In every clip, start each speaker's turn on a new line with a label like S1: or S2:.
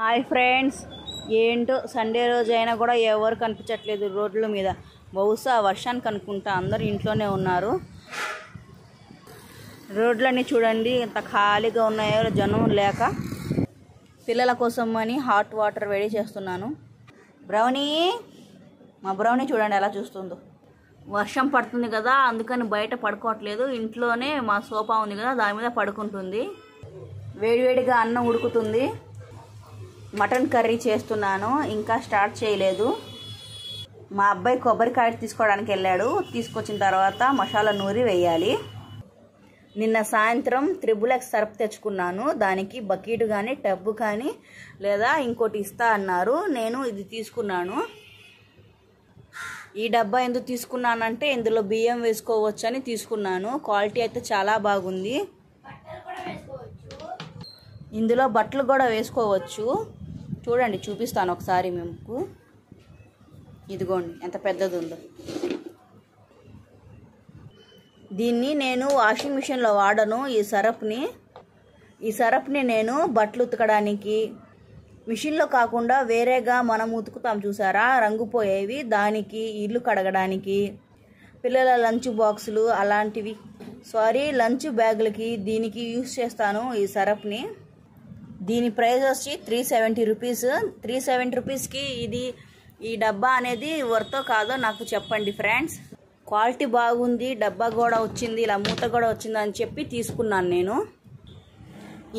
S1: Hi friends, ఏంటో Sunday రోజు అయినా కూడా ఎవరు కనిపించట్లేదు రోడ్ల మీద. బహుశా వర్షానికి అనుకుంటా అందరూ ఇంట్లోనే ఉన్నారు. రోడ్లన్నీ చూడండి ఎంత ఖాళీగా ఉన్నాయో, జనం లేక. పిల్లల కోసం అని హాట్ వాటర్ వేడి చేస్తున్నాను. బ్రౌనీ, మా బ్రౌనీ చూడండి ఎలా చూస్తుందో. వర్షం పడుతుంది కదా, అందుకని బయట పడుకోవట్లేదు. ఇంట్లోనే మా సోఫా ఉంది కదా, దాని మీద పడుకుంటుంది. వేడివేడిగా అన్నం ఉడుకుతుంది. మటన్ కర్రీ చేస్తున్నాను, ఇంకా స్టార్ట్ చేయలేదు. మా అబ్బాయి కొబ్బరికాయ తీసుకోవడానికి వెళ్ళాడు. తీసుకొచ్చిన తర్వాత మసాలా నూరి వేయాలి. నిన్న సాయంత్రం XXX సర్ఫ్ తెచ్చుకున్నాను. దానికి బకెట్ కానీ టబ్బు కానీ లేదా ఇంకోటి ఇస్తా అన్నారు. నేను ఇది తీసుకున్నాను. ఈ డబ్బా ఎందుకు తీసుకున్నానంటే ఇందులో బియ్యం వేసుకోవచ్చు అని తీసుకున్నాను. క్వాలిటీ అయితే చాలా బాగుంది. ఇందులో బట్టలు కూడా వేసుకోవచ్చు. చూడండి, చూపిస్తాను ఒకసారి మీకు. ఇదిగోండి ఎంత పెద్దది ఉందో. దీన్ని నేను వాషింగ్ మిషన్లో వాడను. ఈ సరప్ని నేను బట్టలు ఉతకడానికి, మిషన్లో కాకుండా వేరేగా మనం ఉతుకుతాం చూసారా, రంగుపోయేవి, దానికి, ఇల్లు కడగడానికి, పిల్లల లంచ్ బాక్సులు అలాంటివి, లంచ్ బ్యాగులకి దీనికి యూస్ చేస్తాను ఈ సరప్ని. దీని ప్రైస్ వచ్చి 370 రూపీస్. 370 రూపీస్కి ఈ డబ్బా అనేది వర్తో కాదో నాకు చెప్పండి ఫ్రెండ్స్. క్వాలిటీ బాగుంది, డబ్బా కూడా వచ్చింది, ఇలా మూత కూడా వచ్చింది అని చెప్పి తీసుకున్నాను నేను.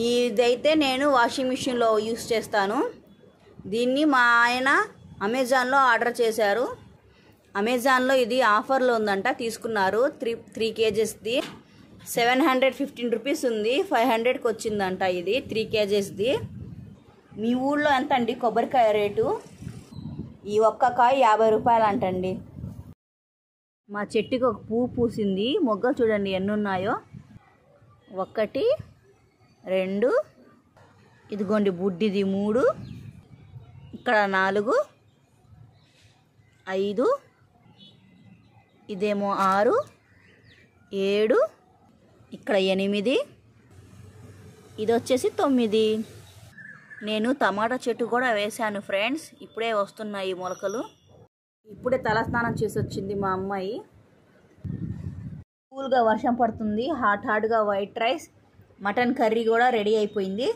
S1: ఇదైతే నేను వాషింగ్ మిషన్లో యూస్ చేస్తాను. దీన్ని మా ఆయన అమెజాన్లో ఆర్డర్ చేశారు. అమెజాన్లో ఇది ఆఫర్లో ఉందంట, తీసుకున్నారు. 3 kgsది 715 రూపీస్ ఉంది. 500కి వచ్చిందంట ఇది 3 kgsది. మీ ఊళ్ళో ఎంత అండి కొబ్బరికాయ రేటు? ఈ ఒక్క కాయ 50 రూపాయలు అంటండి. మా చెట్టుకి ఒక పువ్వు పూసింది. మొగ్గలు చూడండి ఎన్ని ఉన్నాయో. 1 2, ఇదిగోండి బుడ్డిది 3, ఇక్కడ 4, 5, ఇదేమో 6, 7, ఇక్కడ 8, ఇది వచ్చేసి 9. నేను టమాటా చెట్టు కూడా వేశాను ఫ్రెండ్స్. ఇప్పుడే వస్తున్నాయి మొలకలు. ఇప్పుడే తలస్నానం చేసి వచ్చింది మా అమ్మాయి. కూల్గా వర్షం పడుతుంది. హాట్గా వైట్ రైస్, మటన్ కర్రీ కూడా రెడీ అయిపోయింది.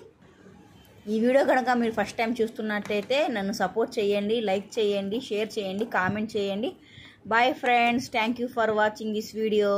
S1: ఈ వీడియో కనుక మీరు ఫస్ట్ టైం చూస్తున్నట్టయితే నన్ను సపోర్ట్ చేయండి, లైక్ చేయండి, షేర్ చేయండి, కామెంట్ చేయండి. Bye friends, thank you for watching this video.